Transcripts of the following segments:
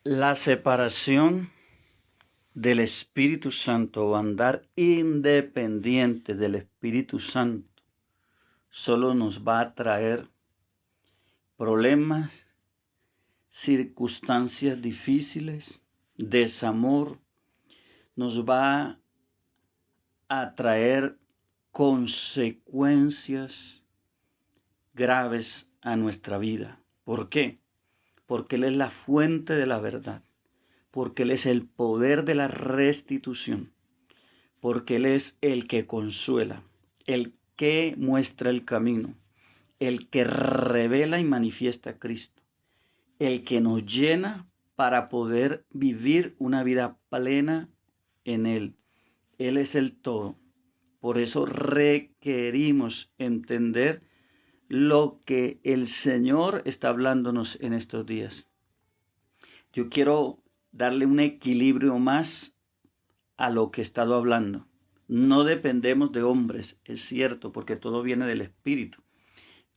La separación del Espíritu Santo o andar independiente del Espíritu Santo solo nos va a traer problemas, circunstancias difíciles, desamor, nos va a traer consecuencias graves a nuestra vida. ¿Por qué? Porque Él es la fuente de la verdad, porque Él es el poder de la restitución, porque Él es el que consuela, el que muestra el camino, el que revela y manifiesta a Cristo, el que nos llena para poder vivir una vida plena en Él. Él es el todo. Por eso requerimos entender lo que el Señor está hablándonos en estos días. Yo quiero darle un equilibrio más a lo que he estado hablando. No dependemos de hombres, es cierto, porque todo viene del Espíritu.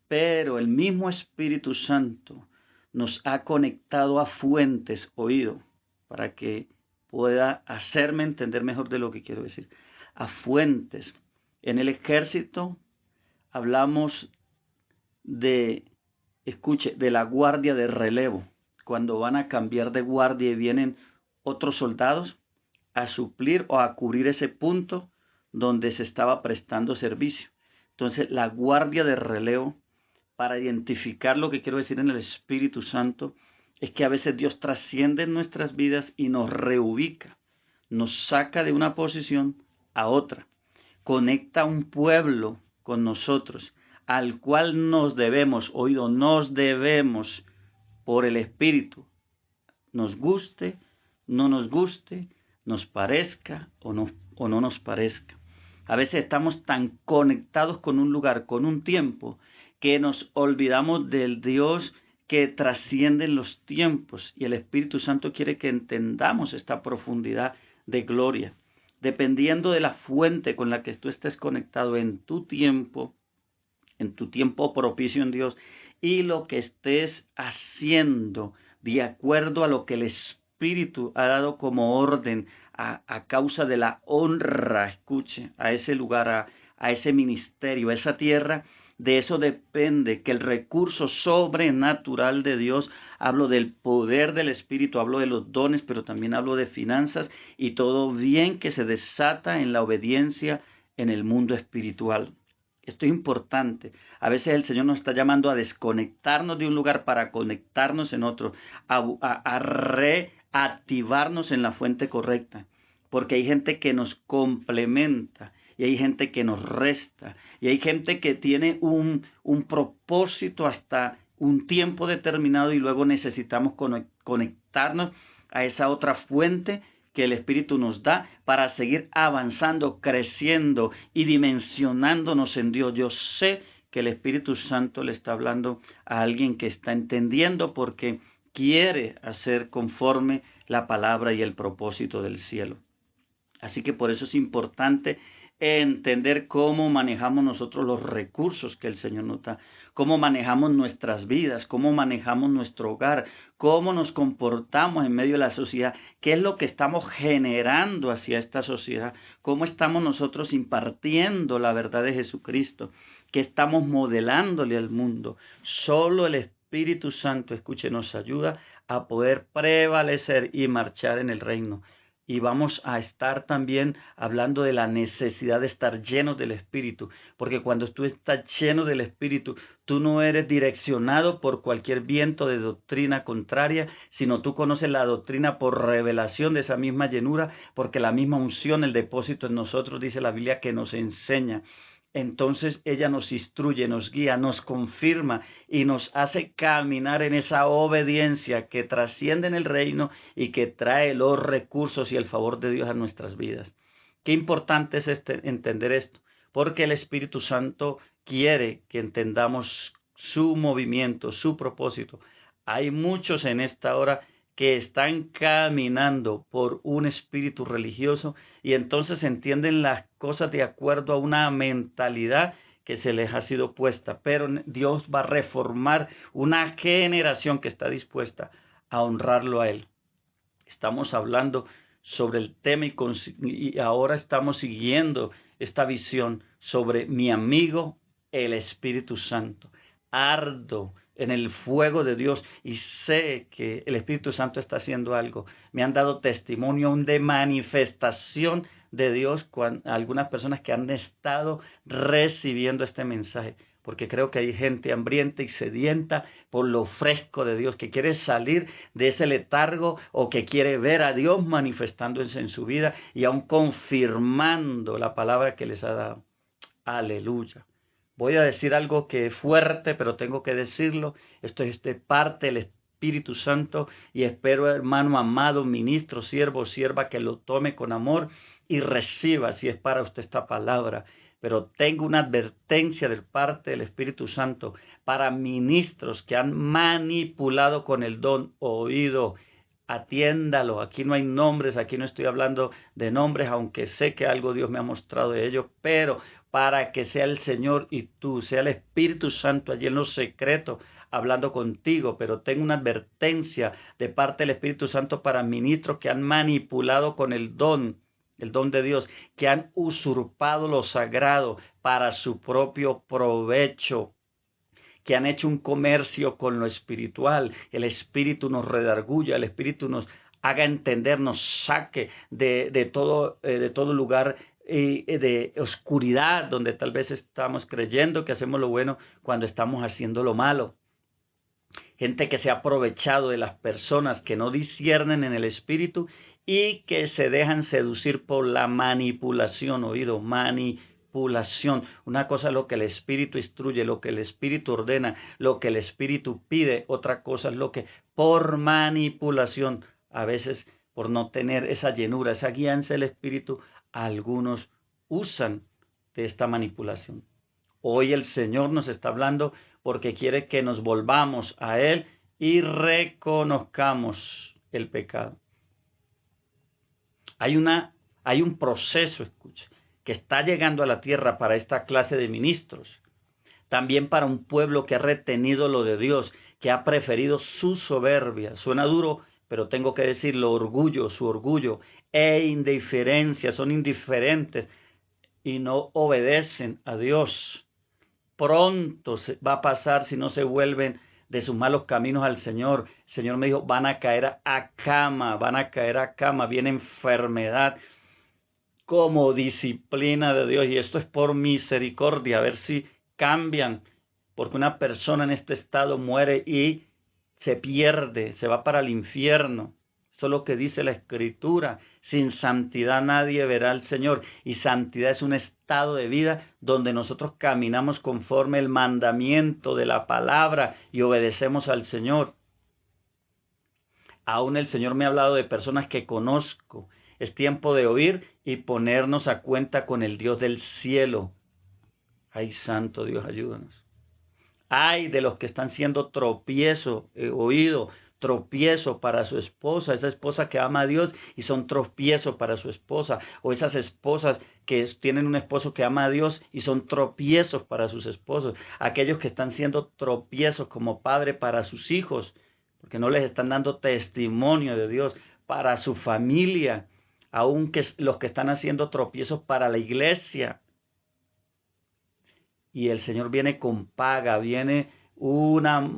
Pero el mismo Espíritu Santo nos ha conectado a fuentes, oído, para que pueda hacerme entender mejor de lo que quiero decir. A fuentes. En el ejército hablamos de la guardia de relevo. Cuando van a cambiar de guardia y vienen otros soldados a suplir o a cubrir ese punto donde se estaba prestando servicio. Entonces, la guardia de relevo, para identificar lo que quiero decir en el Espíritu Santo, es que a veces Dios trasciende en nuestras vidas y nos reubica, nos saca de una posición a otra, conecta a un pueblo con nosotros, al cual nos debemos por el Espíritu, nos guste, no nos guste, nos parezca o no nos parezca. A veces estamos tan conectados con un lugar, con un tiempo, que nos olvidamos del Dios que trasciende los tiempos, y el Espíritu Santo quiere que entendamos esta profundidad de gloria. Dependiendo de la fuente con la que tú estés conectado en tu tiempo propicio en Dios, y lo que estés haciendo de acuerdo a lo que el Espíritu ha dado como orden a causa de la honra, escuche, a ese lugar, a ese ministerio, a esa tierra. De eso depende que el recurso sobrenatural de Dios, hablo del poder del Espíritu, hablo de los dones, pero también hablo de finanzas y todo bien que se desata en la obediencia en el mundo espiritual. Esto es importante. A veces el Señor nos está llamando a desconectarnos de un lugar para conectarnos en otro, a reactivarnos en la fuente correcta, porque hay gente que nos complementa y hay gente que nos resta y hay gente que tiene un propósito hasta un tiempo determinado y luego necesitamos conectarnos a esa otra fuente que el Espíritu nos da para seguir avanzando, creciendo y dimensionándonos en Dios. Yo sé que el Espíritu Santo le está hablando a alguien que está entendiendo porque quiere hacer conforme la palabra y el propósito del cielo. Así que por eso es importante entender cómo manejamos nosotros los recursos que el Señor nos da, cómo manejamos nuestras vidas, cómo manejamos nuestro hogar, cómo nos comportamos en medio de la sociedad, qué es lo que estamos generando hacia esta sociedad, cómo estamos nosotros impartiendo la verdad de Jesucristo, qué estamos modelándole al mundo. Solo el Espíritu Santo, escuche, nos ayuda a poder prevalecer y marchar en el reino. Y vamos a estar también hablando de la necesidad de estar llenos del Espíritu, porque cuando tú estás lleno del Espíritu, tú no eres direccionado por cualquier viento de doctrina contraria, sino tú conoces la doctrina por revelación de esa misma llenura, porque la misma unción, el depósito en nosotros, dice la Biblia, que nos enseña. Entonces ella nos instruye, nos guía, nos confirma y nos hace caminar en esa obediencia que trasciende en el reino y que trae los recursos y el favor de Dios a nuestras vidas. Qué importante es entender esto, porque el Espíritu Santo quiere que entendamos su movimiento, su propósito. Hay muchos en esta hora que están caminando por un espíritu religioso y entonces entienden las cosas de acuerdo a una mentalidad que se les ha sido puesta, pero Dios va a reformar una generación que está dispuesta a honrarlo a Él. Estamos hablando sobre el tema y ahora estamos siguiendo esta visión sobre mi amigo, el Espíritu Santo. Ardo en el fuego de Dios y sé que el Espíritu Santo está haciendo algo. Me han dado testimonio de manifestación de Dios con algunas personas que han estado recibiendo este mensaje, porque creo que hay gente hambrienta y sedienta por lo fresco de Dios, que quiere salir de ese letargo o que quiere ver a Dios manifestándose en su vida y aún confirmando la palabra que les ha dado. Aleluya. Voy a decir algo que es fuerte, pero tengo que decirlo. Esto es parte del Espíritu Santo y espero, hermano amado, ministro, siervo, sierva, que lo tome con amor y reciba si es para usted esta palabra. Pero tengo una advertencia de parte del Espíritu Santo para ministros que han manipulado con el don oído. Atiéndalo, aquí no hay nombres, aquí no estoy hablando de nombres, aunque sé que algo Dios me ha mostrado de ello, pero para que sea el Señor y tú, sea el Espíritu Santo allí en lo secreto, hablando contigo, pero tengo una advertencia de parte del Espíritu Santo para ministros que han manipulado con el don de Dios, que han usurpado lo sagrado para su propio provecho, que han hecho un comercio con lo espiritual. El Espíritu nos redarguya, el Espíritu nos haga entender, nos saque de todo lugar de oscuridad, donde tal vez estamos creyendo que hacemos lo bueno cuando estamos haciendo lo malo. Gente que se ha aprovechado de las personas que no disciernen en el Espíritu y que se dejan seducir por la manipulación, oído, manipulación. Una cosa es lo que el Espíritu instruye, lo que el Espíritu ordena, lo que el Espíritu pide. Otra cosa es lo que por manipulación, a veces por no tener esa llenura, esa guianza del Espíritu, algunos usan de esta manipulación. Hoy el Señor nos está hablando porque quiere que nos volvamos a Él y reconozcamos el pecado. Hay un proceso, escucha, que está llegando a la tierra para esta clase de ministros. También para un pueblo que ha retenido lo de Dios, que ha preferido su soberbia. Suena duro, pero tengo que decirlo, su orgullo e indiferencia, son indiferentes y no obedecen a Dios. Pronto va a pasar si no se vuelven de sus malos caminos al Señor. El Señor me dijo, van a caer a cama, viene enfermedad como disciplina de Dios. Y esto es por misericordia, a ver si cambian, porque una persona en este estado muere y se pierde, se va para el infierno. Eso es lo que dice la Escritura. Sin santidad nadie verá al Señor. Y santidad es un estado de vida donde nosotros caminamos conforme el mandamiento de la palabra y obedecemos al Señor. Aún el Señor me ha hablado de personas que conozco. Es tiempo de oír y ponernos a cuenta con el Dios del cielo. Ay, santo Dios, ayúdanos. Ay de los que están siendo tropiezo, tropiezo para su esposa, esa esposa que ama a Dios y son tropiezo para su esposa, o esas esposas que tienen un esposo que ama a Dios y son tropiezos para sus esposos, aquellos que están siendo tropiezos como padre para sus hijos, porque no les están dando testimonio de Dios, para su familia, aunque los que están haciendo tropiezos para la iglesia. Y el Señor viene con paga, viene un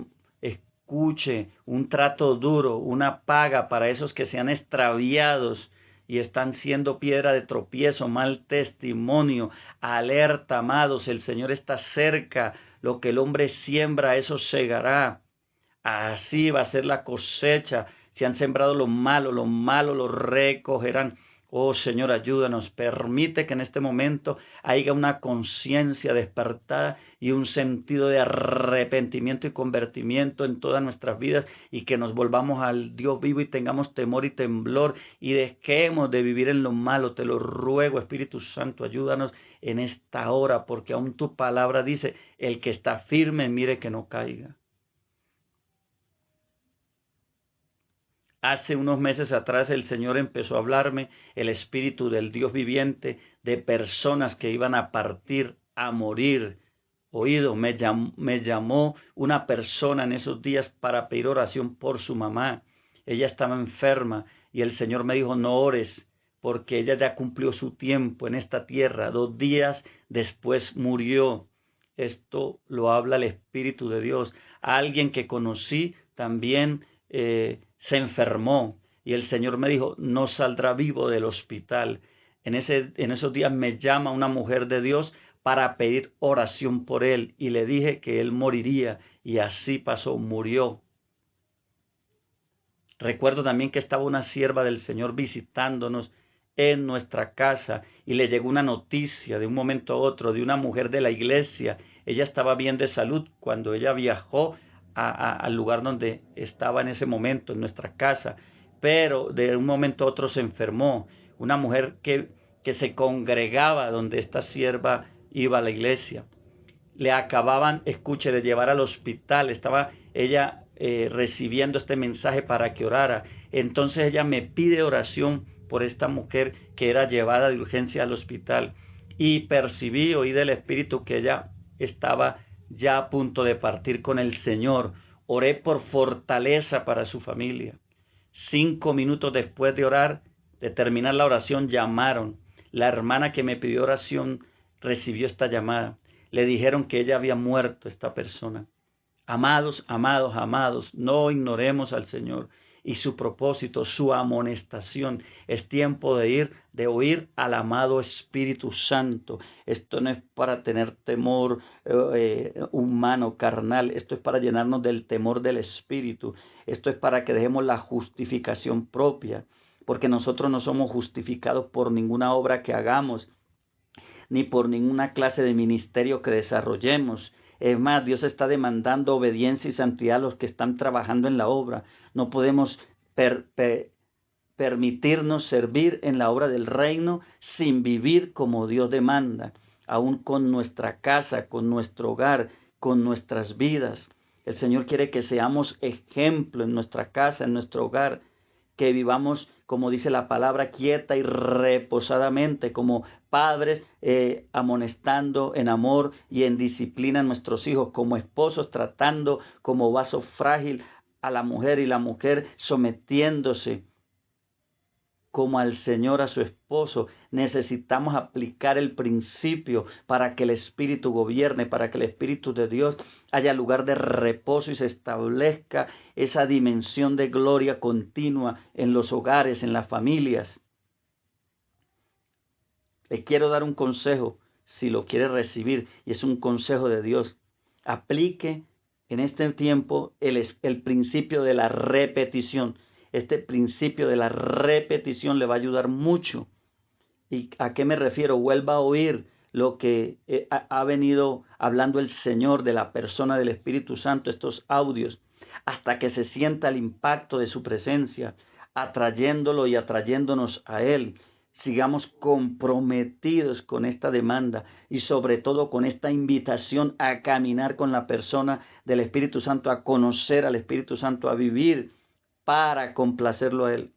trato duro, una paga para esos que se han extraviados y están siendo piedra de tropiezo, mal testimonio. Alerta, amados, el Señor está cerca. Lo que el hombre siembra, eso segará. Así va a ser la cosecha. Si han sembrado lo malo lo recogerán. Oh Señor, ayúdanos, permite que en este momento haya una conciencia despertada y un sentido de arrepentimiento y convertimiento en todas nuestras vidas y que nos volvamos al Dios vivo y tengamos temor y temblor y dejemos de vivir en lo malo. Te lo ruego, Espíritu Santo, ayúdanos en esta hora, porque aún tu palabra dice, el que está firme, mire que no caiga. Hace unos meses atrás el Señor empezó a hablarme, el Espíritu del Dios viviente, de personas que iban a partir, a morir. Oído, me llamó una persona en esos días para pedir oración por su mamá. Ella estaba enferma y el Señor me dijo, no ores, porque ella ya cumplió su tiempo en esta tierra. 2 días después murió. Esto lo habla el Espíritu de Dios. Alguien que conocí también se enfermó y el Señor me dijo, no saldrá vivo del hospital. En esos días me llama una mujer de Dios para pedir oración por él y le dije que él moriría y así pasó, murió. Recuerdo también que estaba una sierva del Señor visitándonos en nuestra casa y le llegó una noticia de un momento a otro de una mujer de la iglesia. Ella estaba bien de salud cuando ella viajó al lugar donde estaba en ese momento, en nuestra casa, pero de un momento a otro se enfermó. Una mujer que se congregaba donde esta sierva iba a la iglesia. Le acababan, escuche, de llevar al hospital. Estaba ella recibiendo este mensaje para que orara. Entonces ella me pide oración por esta mujer que era llevada de urgencia al hospital. Y oí del Espíritu que ella estaba ya a punto de partir con el Señor. Oré por fortaleza para su familia. 5 minutos después de orar, de terminar la oración, llamaron. La hermana que me pidió oración recibió esta llamada. Le dijeron que ella había muerto, esta persona. Amados, amados, amados, no ignoremos al Señor y su propósito, su amonestación. Es tiempo de oír al amado Espíritu Santo. Esto no es para tener temor humano, carnal. Esto es para llenarnos del temor del Espíritu. Esto es para que dejemos la justificación propia, porque nosotros no somos justificados por ninguna obra que hagamos, ni por ninguna clase de ministerio que desarrollemos. Es más, Dios está demandando obediencia y santidad a los que están trabajando en la obra. No podemos permitirnos servir en la obra del reino sin vivir como Dios demanda, aún con nuestra casa, con nuestro hogar, con nuestras vidas. El Señor quiere que seamos ejemplo en nuestra casa, en nuestro hogar, que vivamos, como dice la palabra, quieta y reposadamente, como padres amonestando en amor y en disciplina a nuestros hijos, como esposos tratando como vaso frágil a la mujer y la mujer sometiéndose como al Señor a su esposo. Necesitamos aplicar el principio para que el Espíritu gobierne, para que el Espíritu de Dios haya lugar de reposo y se establezca esa dimensión de gloria continua en los hogares, en las familias. Le quiero dar un consejo, si lo quiere recibir, y es un consejo de Dios. Aplique en este tiempo el principio de la repetición. Este principio de la repetición le va a ayudar mucho. ¿Y a qué me refiero? Vuelva a oír lo que ha venido hablando el Señor de la persona del Espíritu Santo, estos audios, hasta que se sienta el impacto de su presencia, atrayéndolo y atrayéndonos a Él. Sigamos comprometidos con esta demanda y sobre todo con esta invitación a caminar con la persona del Espíritu Santo, a conocer al Espíritu Santo, a vivir para complacerlo a Él.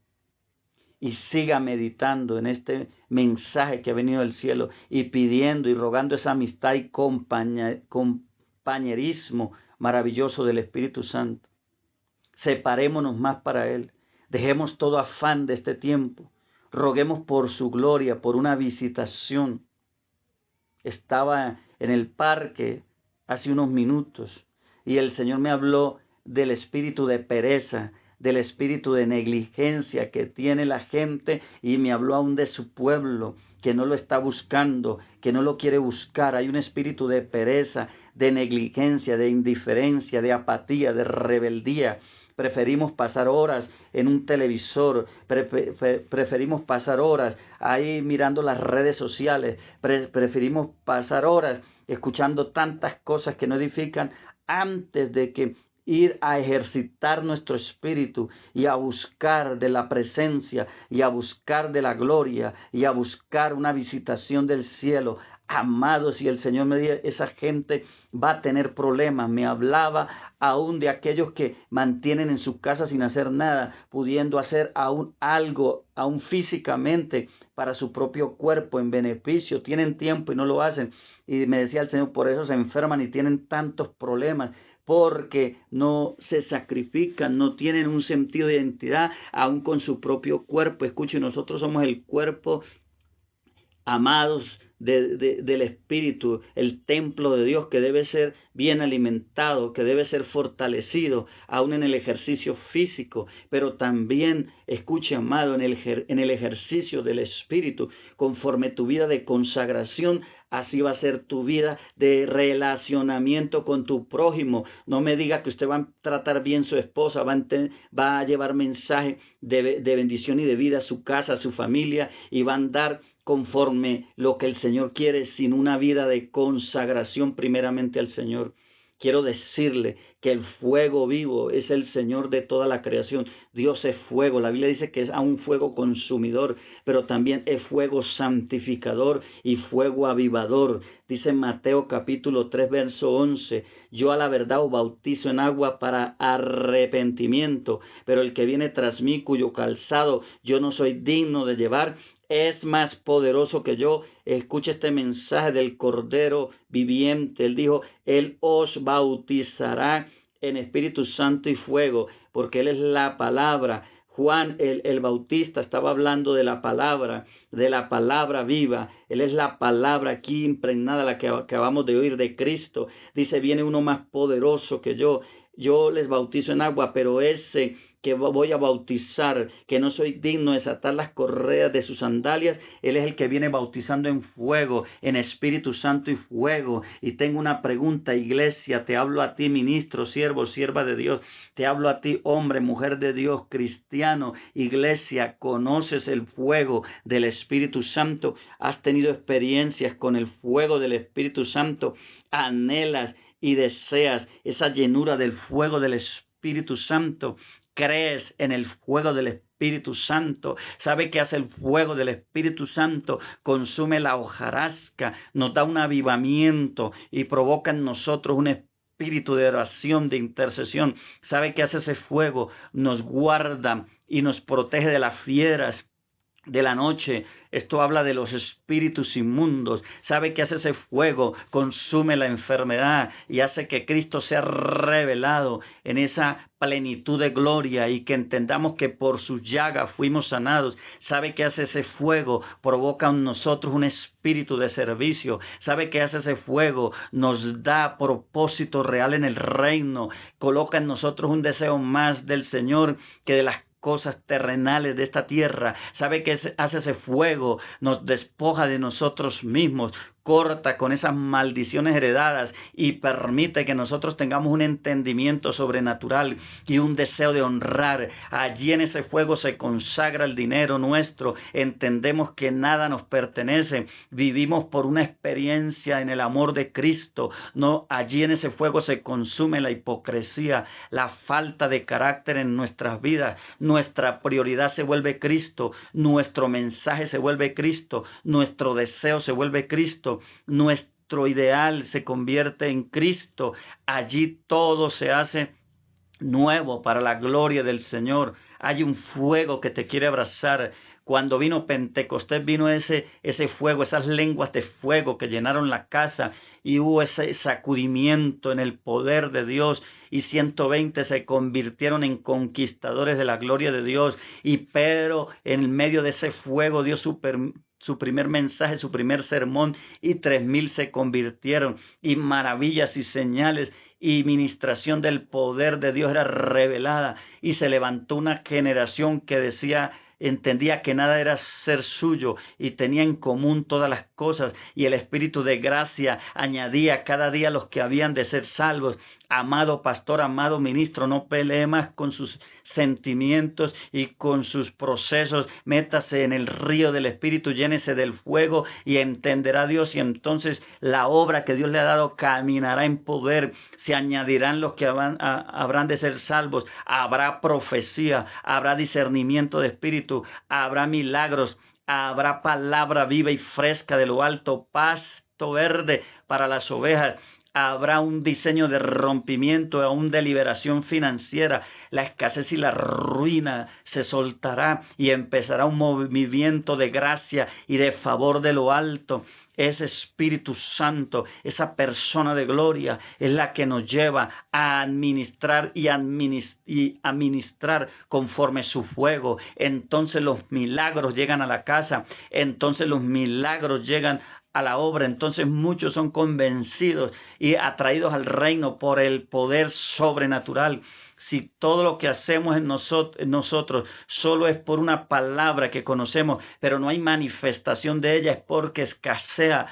Y siga meditando en este mensaje que ha venido del cielo y pidiendo y rogando esa amistad y compañerismo maravilloso del Espíritu Santo. Separémonos más para Él. Dejemos todo afán de este tiempo. Roguemos por su gloria, por una visitación. Estaba en el parque hace unos minutos y el Señor me habló del espíritu de pereza, del espíritu de negligencia que tiene la gente, y me habló aún de su pueblo que no lo está buscando, que no lo quiere buscar. Hay un espíritu de pereza, de negligencia, de indiferencia, de apatía, de rebeldía. Preferimos pasar horas en un televisor, preferimos pasar horas ahí mirando las redes sociales, preferimos pasar horas escuchando tantas cosas que no edifican, antes de que ir a ejercitar nuestro espíritu y a buscar de la presencia y a buscar de la gloria y a buscar una visitación del cielo. Amados, y el Señor me dijo, esa gente va a tener problemas. Me hablaba aún de aquellos que mantienen en su casa sin hacer nada, pudiendo hacer aún algo, aún físicamente, para su propio cuerpo, en beneficio. Tienen tiempo y no lo hacen. Y me decía el Señor, por eso se enferman y tienen tantos problemas, porque no se sacrifican, no tienen un sentido de identidad, aún con su propio cuerpo. Escuche, nosotros somos el cuerpo, amados, del Espíritu, el templo de Dios que debe ser bien alimentado, que debe ser fortalecido, aún en el ejercicio físico, pero también, escuche, amado, en el ejercicio del Espíritu, conforme tu vida de consagración, así va a ser tu vida de relacionamiento con tu prójimo. No me diga que usted va a tratar bien a su esposa, va a llevar mensaje de bendición y de vida a su casa, a su familia, y va a andar conforme lo que el Señor quiere, sin una vida de consagración primeramente al Señor. Quiero decirle que el fuego vivo es el Señor de toda la creación. Dios es fuego. La Biblia dice que es un fuego consumidor, pero también es fuego santificador y fuego avivador. Dice en Mateo capítulo 3, verso 11, yo a la verdad os bautizo en agua para arrepentimiento, pero el que viene tras mí, cuyo calzado yo no soy digno de llevar, es más poderoso que yo. Escucha este mensaje del Cordero viviente. Él dijo, Él os bautizará en Espíritu Santo y fuego, porque Él es la palabra. Juan el Bautista estaba hablando de la palabra viva. Él es la palabra aquí impregnada, la que acabamos de oír de Cristo. Dice, viene uno más poderoso que yo. Yo les bautizo en agua, pero ese que voy a bautizar, que no soy digno de desatar las correas de sus sandalias, Él es el que viene bautizando en fuego, en Espíritu Santo y fuego. Y tengo una pregunta, iglesia, te hablo a ti, ministro, siervo, sierva de Dios, te hablo a ti, hombre, mujer de Dios, cristiano, iglesia, ¿conoces el fuego del Espíritu Santo? ¿Has tenido experiencias con el fuego del Espíritu Santo? ¿Anhelas y deseas esa llenura del fuego del Espíritu Santo? ¿Crees en el fuego del Espíritu Santo? ¿Sabe qué hace el fuego del Espíritu Santo? Consume la hojarasca, nos da un avivamiento y provoca en nosotros un espíritu de oración, de intercesión. ¿Sabe qué hace ese fuego? Nos guarda y nos protege de las fieras de la noche. Esto habla de los espíritus inmundos. ¿Sabe qué hace ese fuego? Consume la enfermedad y hace que Cristo sea revelado en esa plenitud de gloria y que entendamos que por sus llagas fuimos sanados. ¿Sabe qué hace ese fuego? Provoca en nosotros un espíritu de servicio. ¿Sabe qué hace ese fuego? Nos da propósito real en el reino. Coloca en nosotros un deseo más del Señor que de las cosas terrenales de esta tierra. ¿Sabe qué hace ese fuego? Nos despoja de nosotros mismos, corta con esas maldiciones heredadas y permite que nosotros tengamos un entendimiento sobrenatural y un deseo de honrar. Allí en ese fuego se consagra el dinero nuestro. Entendemos que nada nos pertenece. Vivimos por una experiencia en el amor de Cristo. No, allí en ese fuego se consume la hipocresía, la falta de carácter en nuestras vidas. Nuestra prioridad se vuelve Cristo. Nuestro mensaje se vuelve Cristo. Nuestro deseo se vuelve Cristo. Nuestro ideal se convierte en Cristo. Allí todo se hace nuevo para la gloria del Señor. Hay un fuego que te quiere abrazar. Cuando vino Pentecostés, vino ese fuego, esas lenguas de fuego que llenaron la casa y hubo ese sacudimiento en el poder de Dios y 120 se convirtieron en conquistadores de la gloria de Dios. Y Pedro, en medio de ese fuego, dio su primer mensaje, su primer sermón, y 3,000 se convirtieron, y maravillas y señales y ministración del poder de Dios era revelada, y se levantó una generación que entendía que nada era ser suyo y tenía en común todas las cosas, y el Espíritu de gracia añadía cada día a los que habían de ser salvos. Amado pastor, amado ministro, no pelee más con sus sentimientos y con sus procesos. Métase en el río del Espíritu, llénese del fuego y entenderá a Dios, y entonces la obra que Dios le ha dado caminará en poder. Se añadirán los que habrán de ser salvos. Habrá profecía, habrá discernimiento de espíritu, habrá milagros, habrá palabra viva y fresca de lo alto, pasto verde para las ovejas. Habrá un diseño de rompimiento, aún de liberación financiera. La escasez y la ruina se soltará y empezará un movimiento de gracia y de favor de lo alto. Ese Espíritu Santo, esa persona de gloria, es la que nos lleva a administrar y administrar conforme su fuego. Entonces los milagros llegan a la casa, entonces los milagros llegan a la obra. Entonces muchos son convencidos y atraídos al reino por el poder sobrenatural. Si todo lo que hacemos en nosotros solo es por una palabra que conocemos, pero no hay manifestación de ella, es porque escasea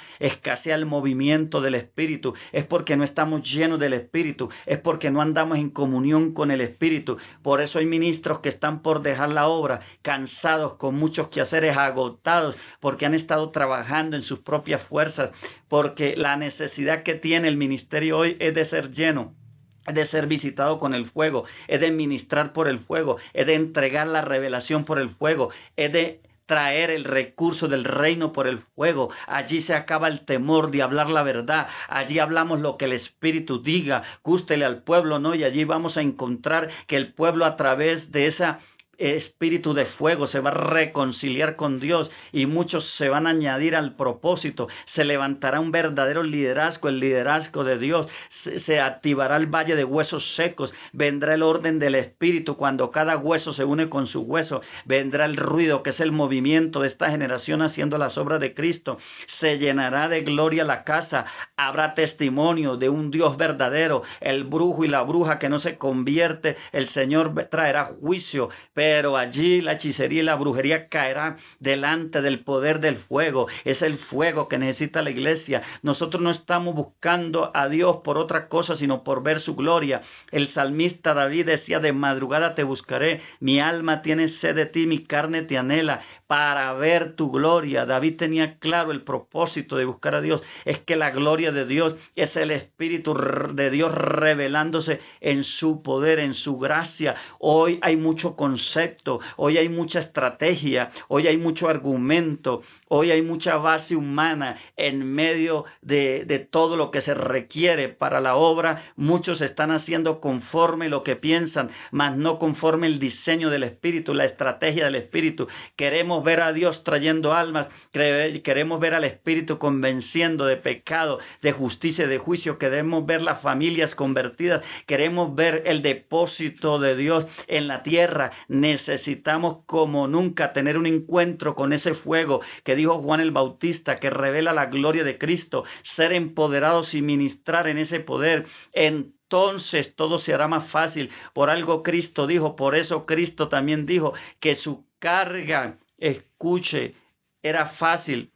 el movimiento del Espíritu, es porque no estamos llenos del Espíritu, es porque no andamos en comunión con el Espíritu. Por eso hay ministros que están por dejar la obra, cansados, con muchos quehaceres, agotados, porque han estado trabajando en sus propias fuerzas, porque la necesidad que tiene el ministerio hoy es de ser lleno, es de ser visitado con el fuego, es de ministrar por el fuego, es de entregar la revelación por el fuego, es de traer el recurso del reino por el fuego. Allí se acaba el temor de hablar la verdad. Allí hablamos lo que el Espíritu diga, gústele al pueblo, ¿no? Y allí vamos a encontrar que el pueblo, a través de esa espíritu de fuego, se va a reconciliar con Dios y muchos se van a añadir al propósito. Se levantará un verdadero liderazgo, el liderazgo de Dios. Se activará el valle de huesos secos. Vendrá el orden del Espíritu cuando cada hueso se une con su hueso. Vendrá el ruido, que es el movimiento de esta generación haciendo las obras de Cristo. Se llenará de gloria la casa. Habrá testimonio de un Dios verdadero. El brujo y la bruja que no se convierte, el Señor traerá juicio. Pero allí la hechicería y la brujería caerá delante del poder del fuego. Es el fuego que necesita la iglesia. Nosotros no estamos buscando a Dios por otra cosa, sino por ver su gloria. El salmista David decía: de madrugada te buscaré, mi alma tiene sed de ti, mi carne te anhela, para ver tu gloria. David tenía claro el propósito de buscar a Dios. Es que la gloria de Dios es el Espíritu de Dios revelándose en su poder, en su gracia. Hoy hay mucho concepto, hoy hay mucha estrategia, hoy hay mucho argumento, hoy hay mucha base humana en medio de todo lo que se requiere para la obra. Muchos están haciendo conforme lo que piensan, mas no conforme el diseño del Espíritu, la estrategia del Espíritu. Queremos ver a Dios trayendo almas, queremos ver al Espíritu convenciendo de pecado, de justicia y de juicio. Queremos ver las familias convertidas, queremos ver el depósito de Dios en la tierra. Necesitamos como nunca tener un encuentro con ese fuego que dijo Juan el Bautista, que revela la gloria de Cristo, ser empoderados y ministrar en ese poder. Entonces todo se hará más fácil. Por algo Cristo dijo, por eso Cristo también dijo que su carga, escuche, era fácil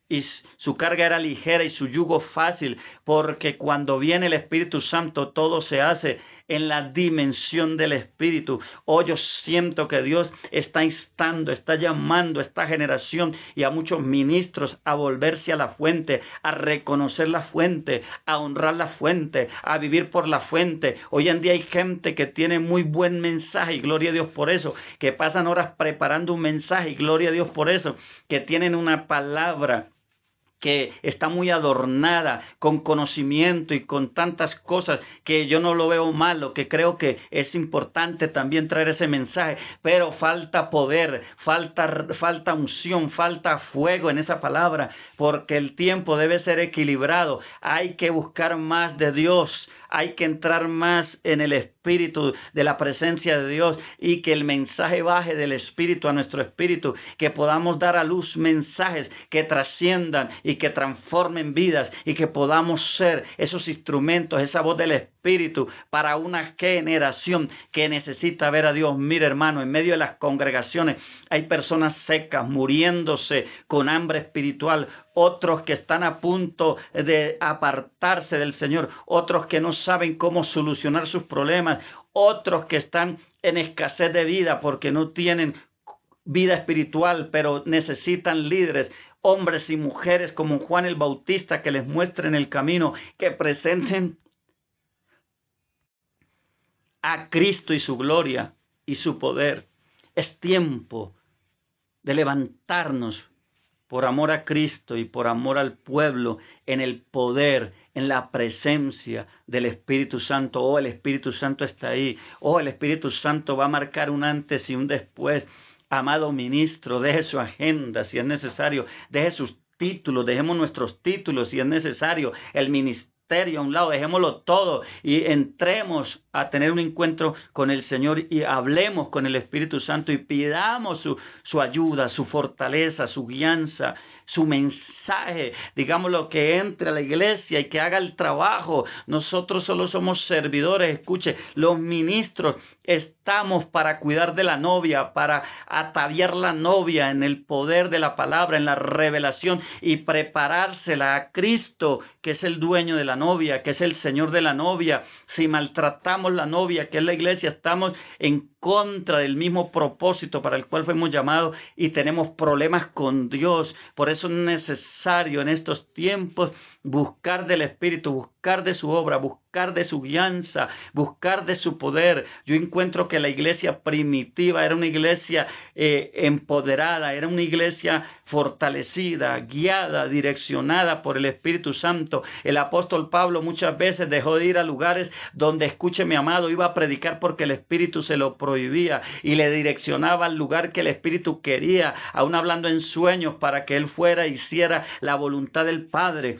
y su carga era ligera y su yugo fácil, porque cuando viene el Espíritu Santo todo se hace en la dimensión del Espíritu. Hoy yo siento que Dios está instando, está llamando a esta generación y a muchos ministros a volverse a la fuente, a reconocer la fuente, a honrar la fuente, a vivir por la fuente. Hoy en día hay gente que tiene muy buen mensaje y gloria a Dios por eso, que pasan horas preparando un mensaje y gloria a Dios por eso, que tienen una palabra que está muy adornada con conocimiento y con tantas cosas, que yo no lo veo malo, que creo que es importante también traer ese mensaje, pero falta poder, falta unción, falta fuego en esa palabra, porque el tiempo debe ser equilibrado. Hay que buscar más de Dios, hay que entrar más en el Espíritu de la presencia de Dios y que el mensaje baje del Espíritu a nuestro espíritu, que podamos dar a luz mensajes que trasciendan y que transformen vidas y que podamos ser esos instrumentos, esa voz del Espíritu para una generación que necesita ver a Dios. Mire, hermano, en medio de las congregaciones hay personas secas muriéndose con hambre espiritual, otros que están a punto de apartarse del Señor, otros que no saben cómo solucionar sus problemas, otros que están en escasez de vida porque no tienen vida espiritual, pero necesitan líderes, hombres y mujeres como Juan el Bautista, que les muestren el camino, que presenten a Cristo y su gloria y su poder. Es tiempo de levantarnos por amor a Cristo y por amor al pueblo, en el poder, en la presencia del Espíritu Santo. Oh, el Espíritu Santo está ahí. Oh, el Espíritu Santo va a marcar un antes y un después. Amado ministro, deje su agenda si es necesario, deje sus títulos, dejemos nuestros títulos si es necesario, el ministerio a un lado, dejémoslo todo y entremos a tener un encuentro con el Señor y hablemos con el Espíritu Santo y pidamos su ayuda, su fortaleza, su guianza, su mensaje, digámoslo, que entre a la iglesia y que haga el trabajo. Nosotros solo somos servidores. Escuche, los ministros estamos para cuidar de la novia, para ataviar la novia en el poder de la palabra, en la revelación y preparársela a Cristo, que es el dueño de la novia, que es el Señor de la novia. Si maltratamos la novia, que es la iglesia, estamos en contra del mismo propósito para el cual fuimos llamados y tenemos problemas con Dios. Por eso es necesario en estos tiempos buscar del Espíritu, buscar de su obra, buscar de su guianza, buscar de su poder. Yo encuentro que la iglesia primitiva era una iglesia empoderada, era una iglesia fortalecida, guiada, direccionada por el Espíritu Santo. El apóstol Pablo muchas veces dejó de ir a lugares donde, escuche mi amado, iba a predicar porque el Espíritu se lo prohibía y le direccionaba al lugar que el Espíritu quería, aún hablando en sueños, para que él fuera e hiciera la voluntad del Padre.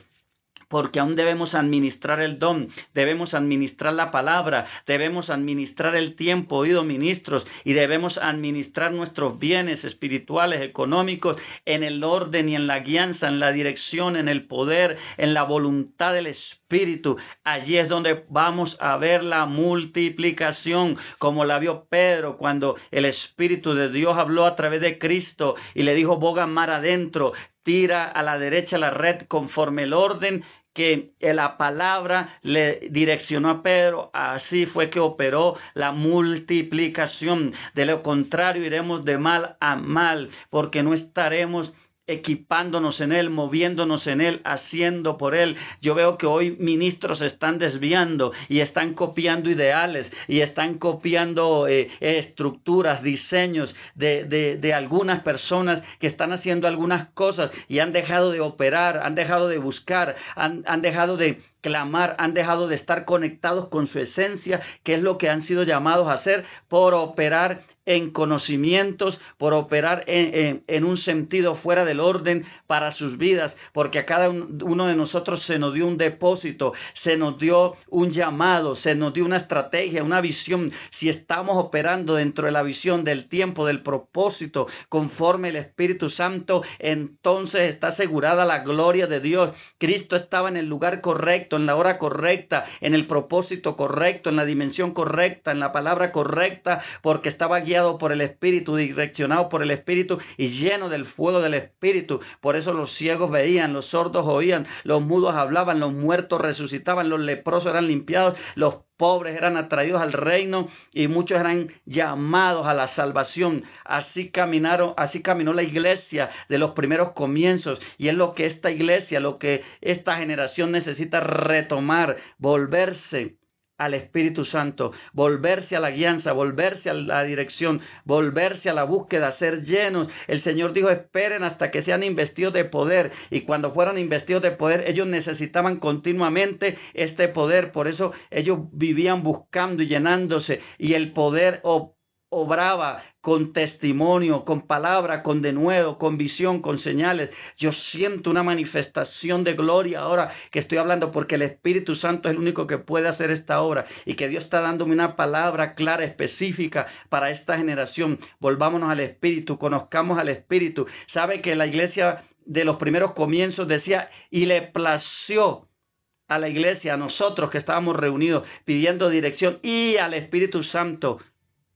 Porque aún debemos administrar el don, debemos administrar la palabra, debemos administrar el tiempo, oído ministros, y debemos administrar nuestros bienes espirituales, económicos, en el orden y en la guianza, en la dirección, en el poder, en la voluntad del Espíritu. Allí es donde vamos a ver la multiplicación, como la vio Pedro cuando el Espíritu de Dios habló a través de Cristo y le dijo: boga mar adentro, tira a la derecha la red, conforme el orden que la palabra le direccionó a Pedro. Así fue que operó la multiplicación. De lo contrario, iremos de mal a mal, porque no estaremos equipándonos en Él, moviéndonos en Él, haciendo por Él. Yo veo que hoy ministros se están desviando y están copiando ideales y están copiando estructuras, diseños de algunas personas que están haciendo algunas cosas y han dejado de operar, han dejado de buscar, han dejado de clamar, han dejado de estar conectados con su esencia, que es lo que han sido llamados a hacer, por operar en conocimientos, por operar en un sentido fuera del orden para sus vidas, porque a cada uno de nosotros se nos dio un depósito, se nos dio un llamado, se nos dio una estrategia, una visión. Si estamos operando dentro de la visión del tiempo, del propósito, conforme el Espíritu Santo, entonces está asegurada la gloria de Dios. Cristo estaba en el lugar correcto, en la hora correcta, en el propósito correcto, en la dimensión correcta, en la palabra correcta, porque estaba guiado por el Espíritu, direccionado por el Espíritu y lleno del fuego del Espíritu. Por eso los ciegos veían, los sordos oían, los mudos hablaban, los muertos resucitaban, los leprosos eran limpiados, los pobres eran atraídos al reino y muchos eran llamados a la salvación. Así caminó la iglesia de los primeros comienzos, y es lo que esta iglesia, lo que esta generación necesita retomar, volverse al Espíritu Santo, volverse a la guianza, volverse a la dirección, volverse a la búsqueda, ser llenos. El Señor dijo: esperen hasta que sean investidos de poder, y cuando fueron investidos de poder, ellos necesitaban continuamente este poder. Por eso ellos vivían buscando y llenándose, y el poder obraba con testimonio, con palabra, con denuedo, con visión, con señales. Yo siento una manifestación de gloria ahora que estoy hablando, porque el Espíritu Santo es el único que puede hacer esta obra, y que Dios está dándome una palabra clara, específica para esta generación. Volvámonos al Espíritu, conozcamos al Espíritu. Sabe que la iglesia de los primeros comienzos decía: y le plació a la iglesia, a nosotros que estábamos reunidos pidiendo dirección, y al Espíritu Santo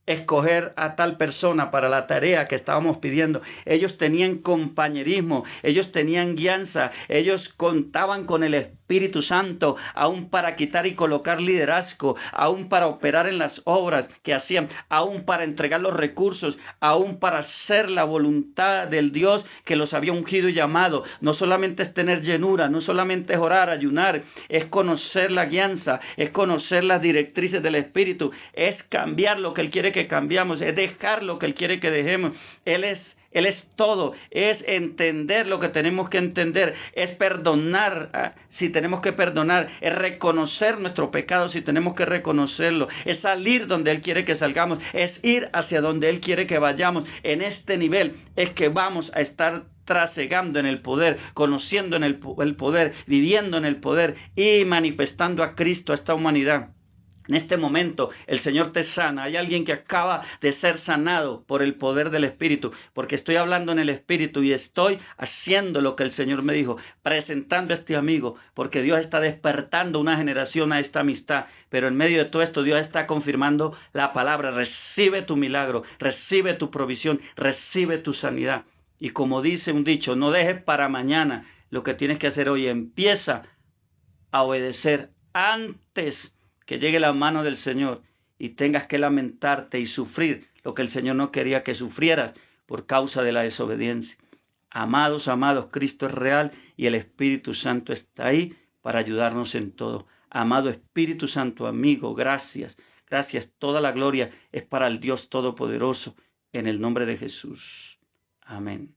escoger a tal persona para la tarea que estábamos pidiendo. Ellos tenían compañerismo, ellos tenían guianza, ellos contaban con el Espíritu Santo, aún para quitar y colocar liderazgo, aún para operar en las obras que hacían, aún para entregar los recursos, aún para hacer la voluntad del Dios que los había ungido y llamado. No solamente es tener llenura, no solamente es orar, ayunar, es conocer la guianza, es conocer las directrices del Espíritu, es cambiar lo que Él quiere que cambiamos, es dejar lo que Él quiere que dejemos. Él es Él es todo, es entender lo que tenemos que entender, es perdonar si tenemos que perdonar, es reconocer nuestro pecado si tenemos que reconocerlo, es salir donde Él quiere que salgamos, es ir hacia donde Él quiere que vayamos. En este nivel es que vamos a estar trasegando en el poder, conociendo en el poder, viviendo en el poder y manifestando a Cristo a esta humanidad. En este momento el Señor te sana. Hay alguien que acaba de ser sanado por el poder del Espíritu, porque estoy hablando en el Espíritu y estoy haciendo lo que el Señor me dijo, presentando a este amigo, porque Dios está despertando una generación a esta amistad. Pero en medio de todo esto Dios está confirmando la palabra. Recibe tu milagro, recibe tu provisión, recibe tu sanidad. Y como dice un dicho, no dejes para mañana lo que tienes que hacer hoy. Empieza a obedecer antes que llegue la mano del Señor y tengas que lamentarte y sufrir lo que el Señor no quería que sufrieras por causa de la desobediencia. Amados, amados, Cristo es real y el Espíritu Santo está ahí para ayudarnos en todo. Amado Espíritu Santo, amigo, gracias. Gracias. Toda la gloria es para el Dios Todopoderoso en el nombre de Jesús. Amén.